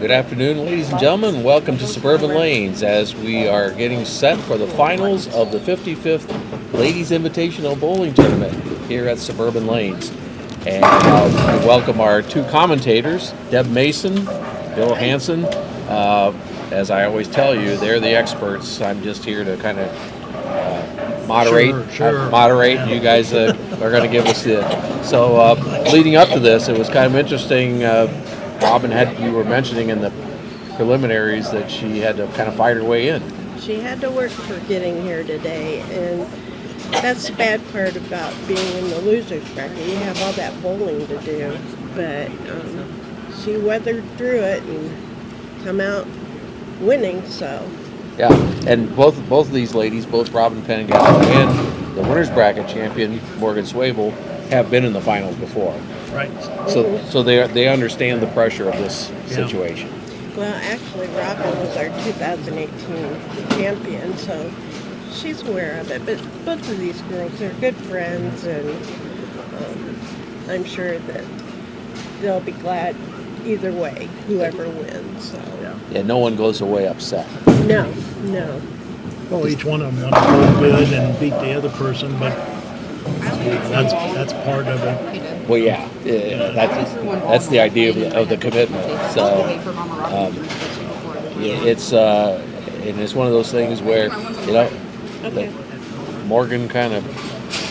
Good afternoon, ladies and gentlemen. Welcome to Suburban Lanes as we are getting set for the finals of the 55th Ladies Invitational Bowling Tournament here at Suburban Lanes. And we welcome our two commentators, Deb Mason, Bill Hansen. As I always tell you, they're the experts. I'm just here to kind of moderate. Sure. Moderate. Yeah. You guys are going to give us the. So leading up to this, it was kind of interesting. Robin you were mentioning in the preliminaries that she had to kind of fight her way in. She had to work for getting here today, and that's the bad part about being in the losers bracket. You have all that bowling to do, but she weathered through it and come out winning. So yeah, and both of these ladies, both Robin Pangallo and the winners bracket champion Morgan Swavel, have been in the finals before. Right. So they understand the pressure of this situation. Well, actually, Robin was our 2018 champion, so she's aware of it. But both of these girls are good friends, and I'm sure that they'll be glad either way, whoever wins. So. Yeah, no one goes away upset. No. Well, each one of them want to go good and beat the other person, but that's part of it. Well, yeah, that's the idea of the commitment. So it's one of those things where Morgan kind of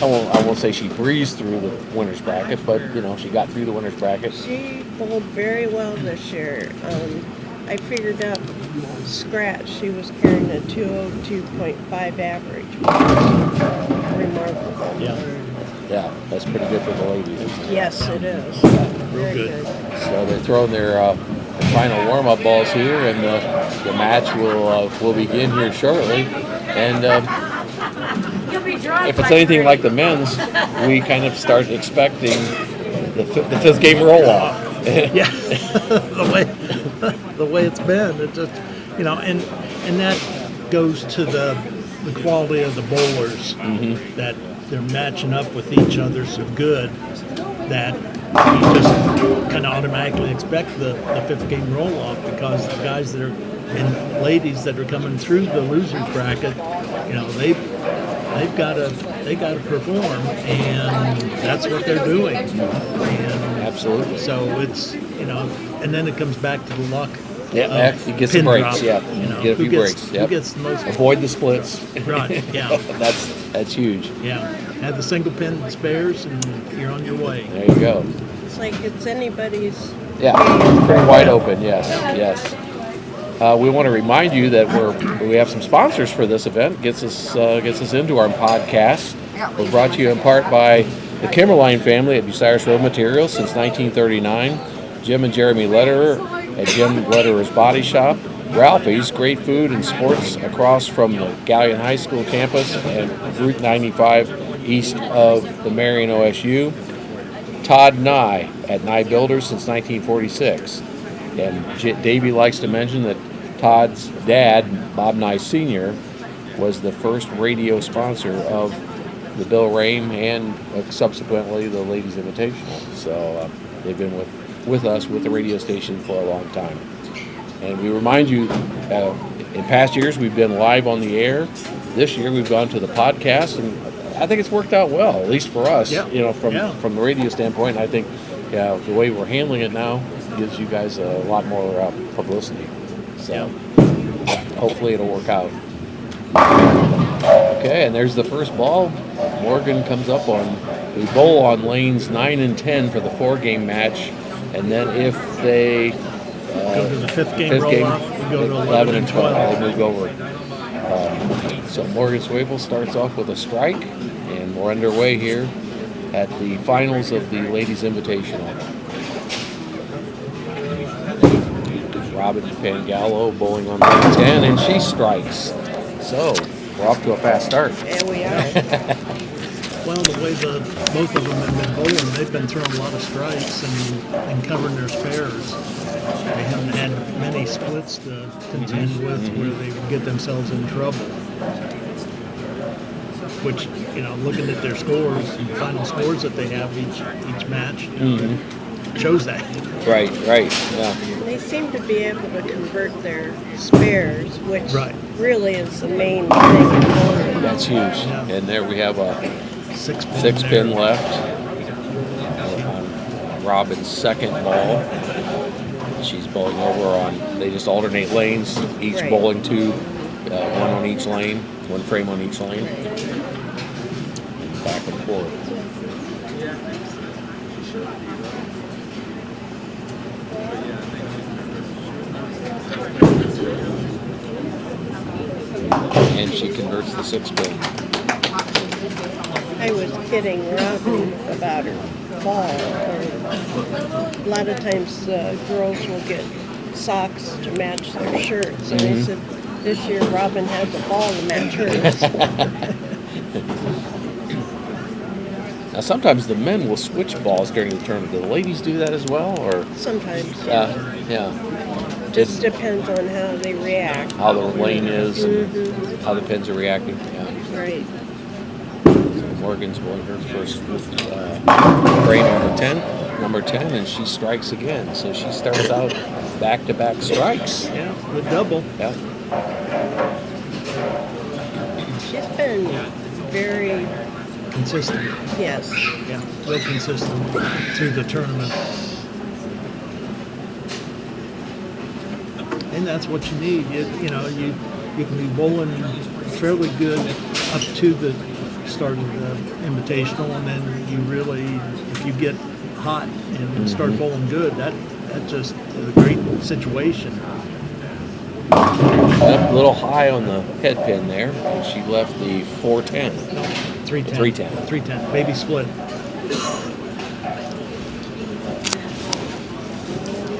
I won't say she breezed through the winner's bracket, but she got through the winner's bracket. She bowled very well this year. I figured out scratch. She was carrying a 202.5 average, which is remarkable. Yeah, that's pretty good for the ladies. Yes, it is. Real good. So they're throwing their final warm-up balls here, and the match will begin here shortly. And if it's anything like the men's, we kind of start expecting the fifth game roll-off. Yeah, the way it's been, it just and that goes to the quality of the bowlers, that they're matching up with each other so good that you just kind of automatically expect the fifth game roll off, because the guys that are and ladies that are coming through the losers bracket, they've got to perform, and that's what they're doing. And absolutely. so it's and then it comes back to the luck. Yeah, you get some breaks. Drop, get a few breaks. Who gets the most? Avoid the splits. Right. Yeah. that's huge. Yeah. Have the single pin spares, and you're on your way. There you go. It's like it's anybody's. Yeah, pretty wide open. Yes. We want to remind you that we have some sponsors for this event. Gets us into our podcast. We're brought to you in part by the Kimmerline family at Bucyrus Road Materials since 1939. Jim and Jeremy Lederer at Jim Lederer's Body Shop. Ralphie's, great food and sports across from the Galleon High School campus and Route 95 east of the Marion OSU. Todd Nye at Nye Builders since 1946. And Davey likes to mention that Todd's dad, Bob Nye Sr., was the first radio sponsor of the Bill Rame and subsequently the Ladies Invitational. So they've been with us with the radio station for a long time. And we remind you, in past years we've been live on the air. This year we've gone to the podcast, and I think it's worked out well, at least for us. From the radio standpoint. I think the way we're handling it now gives you guys a lot more publicity. So hopefully it'll work out. Okay, and there's the first ball. Morgan comes up we bowl on lanes 9 and 10 for the 4-game match, and then if they go to the fifth game roll-off, we go to 11 and 12. They move over. So Morgan Swavel starts off with a strike, and we're underway here at the finals of the Ladies Invitational. Robin Pangallo bowling on lane 10, and she strikes. So we're off to a fast start. Yeah, we are. Well, the way both of them have been bowling, they've been throwing a lot of strikes and covering their spares. They haven't had many splits to contend with where they would get themselves in trouble. Which, looking at their scores, final scores that they have each match, shows that. Right. Yeah. They seem to be able to convert their spares, which Right. really is the main thing in bowling. That's huge. Yeah. And there we have a 6-pin 6-pin there. left on Robin's second ball. She's bowling over on, they just alternate lanes, each Right. bowling tube, one on each lane, one frame on each lane. Back and forth. And she converts the 6-pin. I was kidding Robin about her ball. A lot of times girls will get socks to match their shirts, and I said, this year Robin has a ball to match hers. Now sometimes the men will switch balls during the tournament. Do the ladies do that as well, or? Sometimes, Yeah. just depends on how they react. How the lane is and how the pins are reacting. Yeah. Right. Morgan's bowling her first frame number 10, and she strikes again. So she starts out back-to-back strikes. Yeah, the double. Yeah. She's been very, Consistent. yes. Yeah, real consistent through the tournament. And that's what you need. You know, you can be bowling fairly good up to the start of the Invitational, and then you really, if you get hot and start bowling good, that just is a great situation. Up a little high on the head pin there, and she left the 410. 310. 310. Baby split.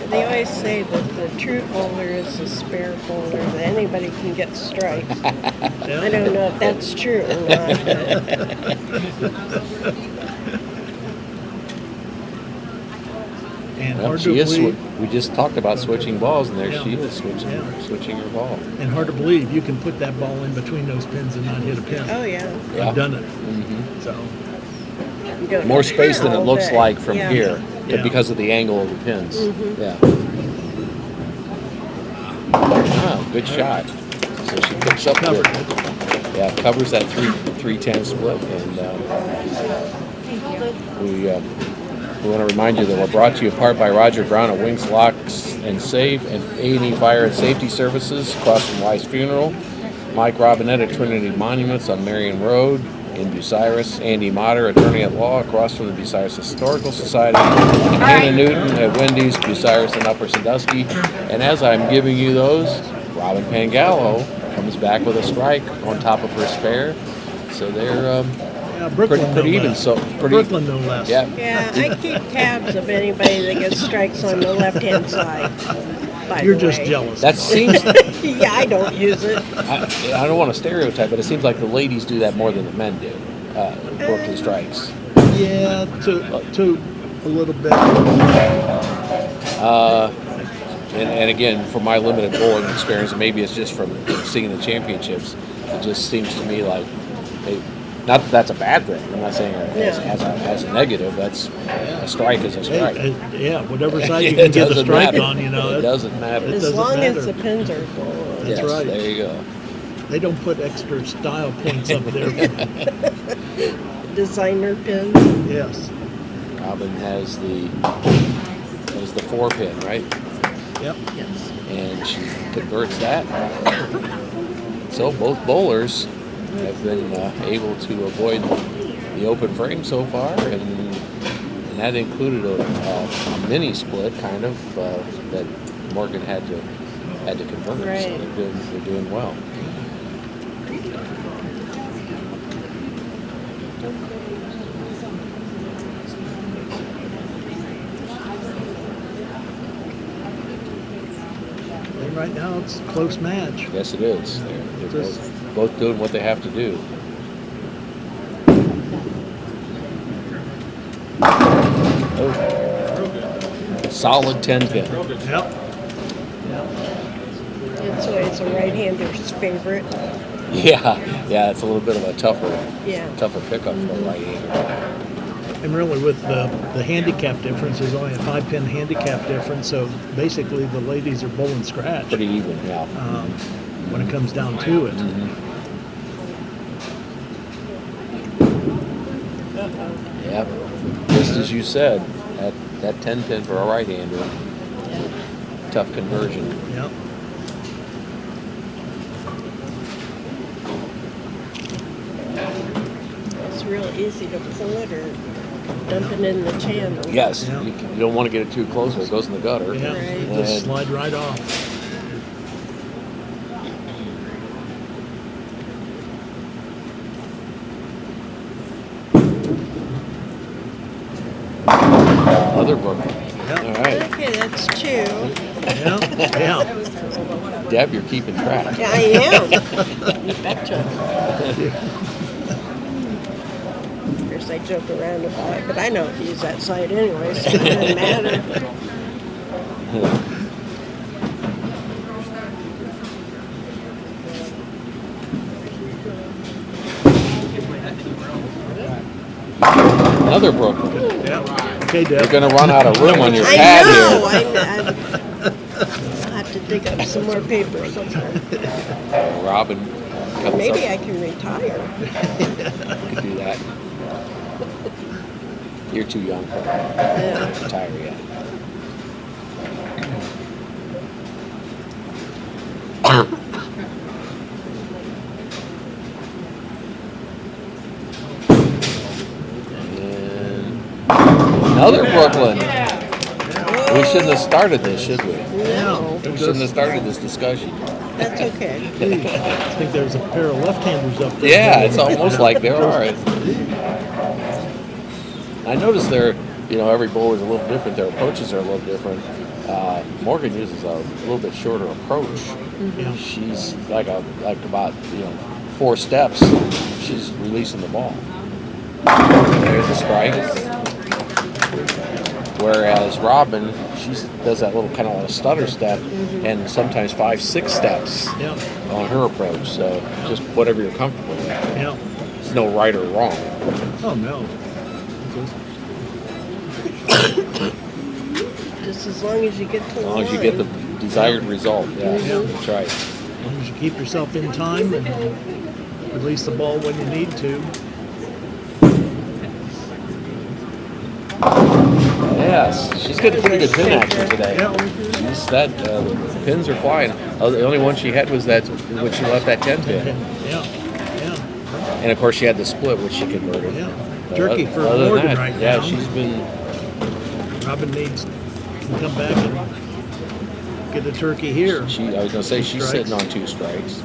They always say that the true bowler is a spare bowler, that anybody can get strikes. I don't know if that's true or not. And Well, hard to she is. believe. We just talked about switching balls, and there Yeah. she is switching her ball. And hard to believe you can put that ball in between those pins and not hit a pin. Oh, yeah. Yeah. I've done it. Mhm. So You don't More have space than it all looks day. like from Yeah. here, Yeah. because of the angle of the pins. Yeah. Oh, good shot. So she picks up covered the, it. yeah, covers that 310 split, and we want to remind you that we're brought to you in part by Roger Brown at Wings Locks and Save and A&E Fire and Safety Services across from Wise Funeral, Mike Robinette at Trinity Monuments on Marion Road in Bucyrus, Andy Motter, attorney at law across from the Bucyrus Historical Society, and Hannah Newton at Wendy's, Bucyrus and Upper Sandusky. And as I'm giving you those, Robin Pangallo comes back with a strike on top of her spare. So they're Yeah, Brooklyn pretty no even. less. So pretty. Brooklyn no less. Yeah. Yeah, I keep tabs of anybody that gets strikes on the left-hand side. By You're the just way. jealous. That seems. Yeah, I don't use it. I don't want to stereotype, but it seems like the ladies do that more than the men do. Brooklyn strikes. Yeah, to a little bit. And again, from my limited bowling experience, and maybe it's just from seeing the championships, it just seems to me like, not that that's a bad thing. I'm not saying as a negative. That's a strike is a strike. Yeah, whatever side you It can get a doesn't strike matter. on, you know. It doesn't matter. It As doesn't long matter. as the pins are full. That's Yes, right. There you go. They don't put extra style points up there. Designer pins. Yes. Robin has the 4-pin, right? Yep. Yes. And she converts that. So both bowlers have been able to avoid the open frame so far, and that included a mini split, kind of, that Morgan had to convert. Right. So they're doing well. And right now it's a close match. Yes, it is. They're both doing what they have to do. Oh. Solid 10-pin. Yep. It's always a right-hander's favorite. Yeah, it's a little bit of a tougher Yeah. pickup for a right-hander. And really, with the handicap difference, there's only a 5-pin handicap difference. So basically, the ladies are bowling scratch Pretty even, yeah. when it comes down to it. Yep. Just as you said, that 10-pin for a right-hander, tough conversion. Yep. It's real easy to pull it or dump it in the channel. Yes, Yeah. you don't want to get it too close or it goes in the gutter. Yeah. Right. Just And- slide right off. Other book. Yep. All right. Okay, that's 2. Yeah. Yeah. Deb, you're keeping track. Yeah, I am. You betcha. Of course, I joke around about it, but I know to use that site anyway, so it doesn't matter. Another Brooklyn. Yeah. Okay, Deb. You're going to run out of room on your I pad know. here. I'll have to dig up some more paper somewhere. Robin comes Maybe up. I can retire. You could do that. You're too young for that. Yeah. Not retire yet. And another Brooklyn. We shouldn't have started this, should we? No, We shouldn't have started this discussion. that's okay. I think there's a pair of left-handers up there. Yeah, it's almost like there are. I noticed every bowler's a little different. Their approaches are a little different. Morgan uses a little bit shorter approach. Yeah. She's like about 4 steps. She's releasing the ball. There's a strike. Whereas Robin, she does that little kind of a stutter step, and sometimes 5-6 steps Yeah. on her approach. So just whatever you're comfortable with. Yeah. There's no right or wrong. Oh no. Just as long as you get to As long as you get the desired result. Yeah, Yeah. that's right. As long as you keep yourself in time and release the ball when you need to. Yes, she's got pretty good pin action today. Yeah. The pins are flying. The only one she had was that when she left that 10 pin. Yeah. Yeah. And of course she had the split, which she converted. Yeah. But Turkey for other than Morgan that, right yeah, now. she's been. Robin needs to come back and get the turkey here. I was gonna say she's Strikes. sitting on 2 strikes.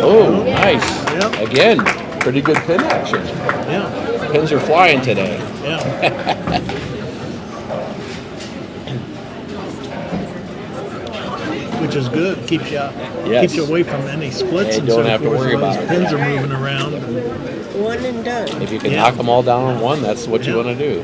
Oh, nice. Yep. Again, pretty good pin action. Yeah. Pins are flying today. Yeah. Which is good. Keeps you Yes. keeps you away from any splits Yeah, and don't so have to forth. worry Those about it. pins are moving around. One and done. If you can Yeah. knock them all down on one, that's what you Yeah. want to do.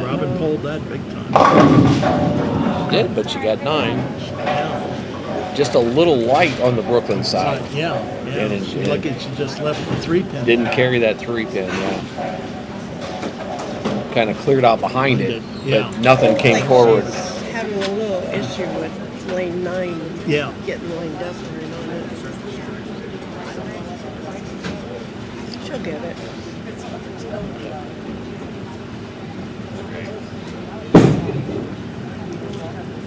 Robin pulled that big time. Did, but she got 9. Yeah. Just a little light on the Brooklyn side. Yeah. And it- She's lucky she just left the 3-pin. Didn't carry that 3-pin, yeah. Kind of cleared out behind it, Yeah. but nothing came Like forward. she's having a little issue with lane 9 Yeah. getting lined up right on it. She'll get it.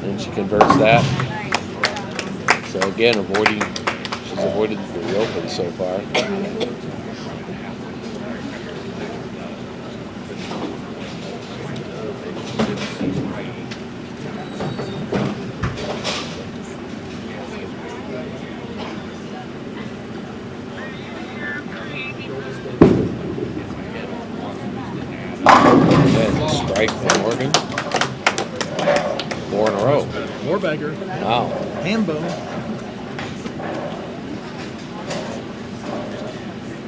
And she converts that. So again, she's avoided the open so far. Again, strike for Morgan. 4 in a row. More bagger. Wow. Ham bone.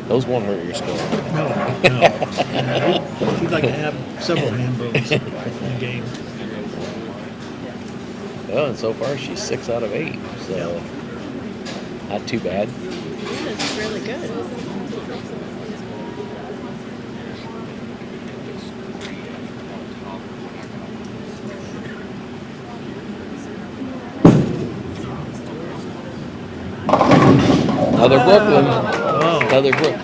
Those won't hurt your score. No. Yeah, she'd like to have several ham bones in the game. Well, and so far she's 6 out of 8, so not too bad. Yeah, it's really good. Another Brooklyn. Oh. Another Brook.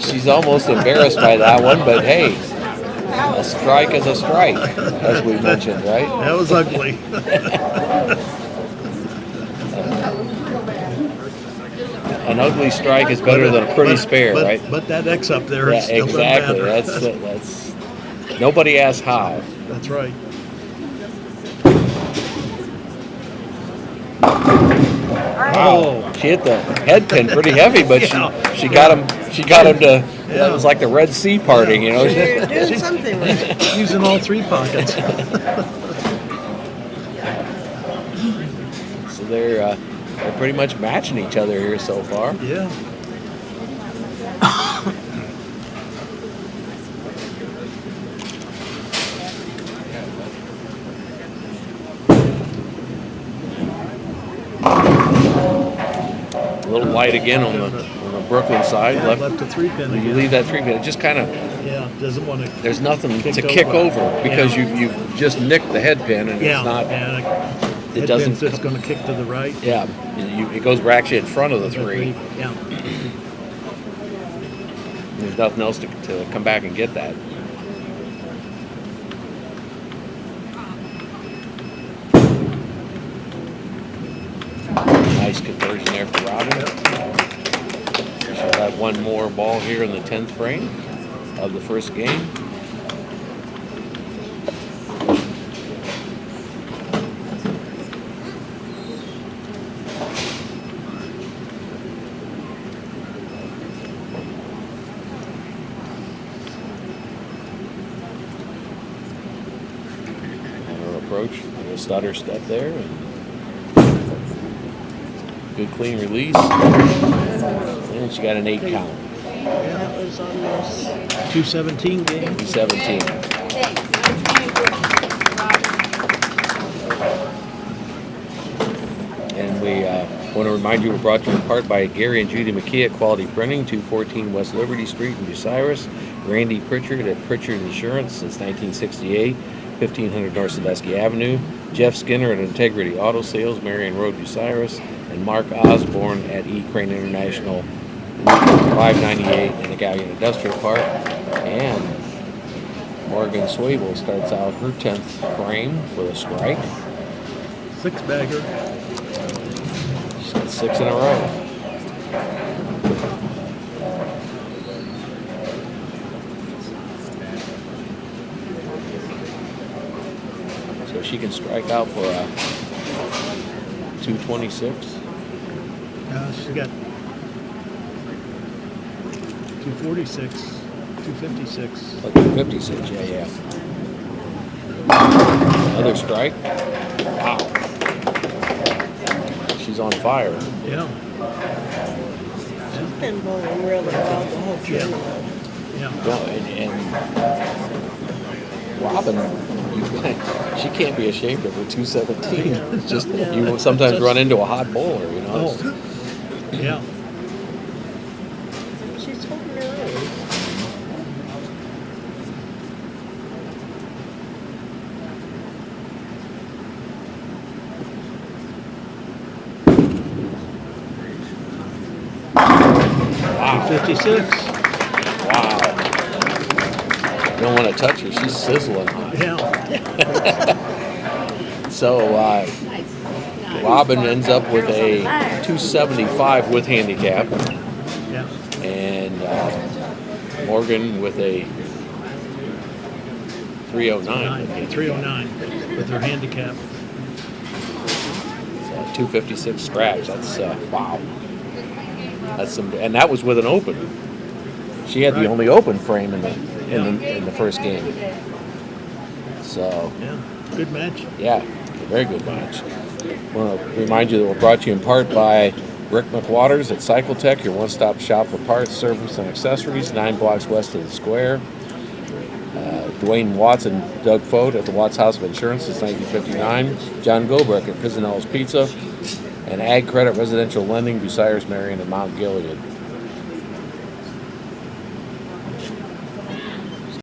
She's almost embarrassed by that one, but hey, a strike is a strike, as we mentioned, right? That was ugly. An ugly strike is better than a pretty spare, right? But that X up there Yeah, is still exactly. better. That's nobody asks how. That's right. Oh, She hit the head pin pretty heavy, but Yeah. she got him. She got him to. That was like the Red Sea parting, you know. You're doing something right. using all 3 pockets. So they're pretty much matching each other here so far. Yeah. A little light again on the Brooklyn side. Yeah, left a 3-pin You again. leave that 3-pin. It just kind of. Yeah, doesn't want to. There's nothing to Kicked kick over. over because Yeah. you've just nicked the head pin and Yeah, it's not. and It doesn't. It's going to kick to the right. Yeah, it goes actually in front of the 3. Yeah. There's nothing else to come back and get that. Nice conversion there for Robin. She'll have one more ball here in the 10th frame of the first game. Approach, a little stutter step there, and good clean release, and she got an 8 count. That was almost 217 game. 17. And we want to remind you we're brought to you in part by Gary and Judy McKee at Quality Printing, 214 West Liberty Street in Bucyrus. Randy Pritchard at Pritchard Insurance since 1968. 1500 North Sandusky Avenue, Jeff Skinner at Integrity Auto Sales, Marion Road, Bucyrus, and Mark Osborne at E. Crane International, 598 in the Galleon Industrial Park. And Morgan Swavel starts out her 10th frame with a strike. 6-bagger. She's got 6 in a row. So she can strike out for a 226. She got 246, 256. Oh, 256, yeah. Another strike. Wow. She's on fire. Yeah. she's been bowling really well the whole tournament. Yeah. Well, and Robin, she can't be ashamed of her 217. It's just you sometimes run into a hot bowler, you know. Oh. Yeah. She's holding her own. Wow. 56. Wow. You don't want to touch her. She's sizzling hot. Yeah. So Robin ends up with a 275 with handicap, Yeah. and Morgan with a 309. 309 with her handicap. 256 scratch. That's wow. That's some, and that was with an open. She had the Right. only open frame in the first game. So Yeah. Good match. yeah, a very good match. I want to remind you that we're brought to you in part by Rick McWaters at Cycletech, your one-stop shop for parts, service, and accessories, 9 blocks west of the square. Dwayne Watts and Doug Fote at the Watts House of Insurance since 1959. John Gobrick at Pisanello's Pizza. And Ag Credit Residential Lending, Bucyrus, Marion, and Mount Gilead.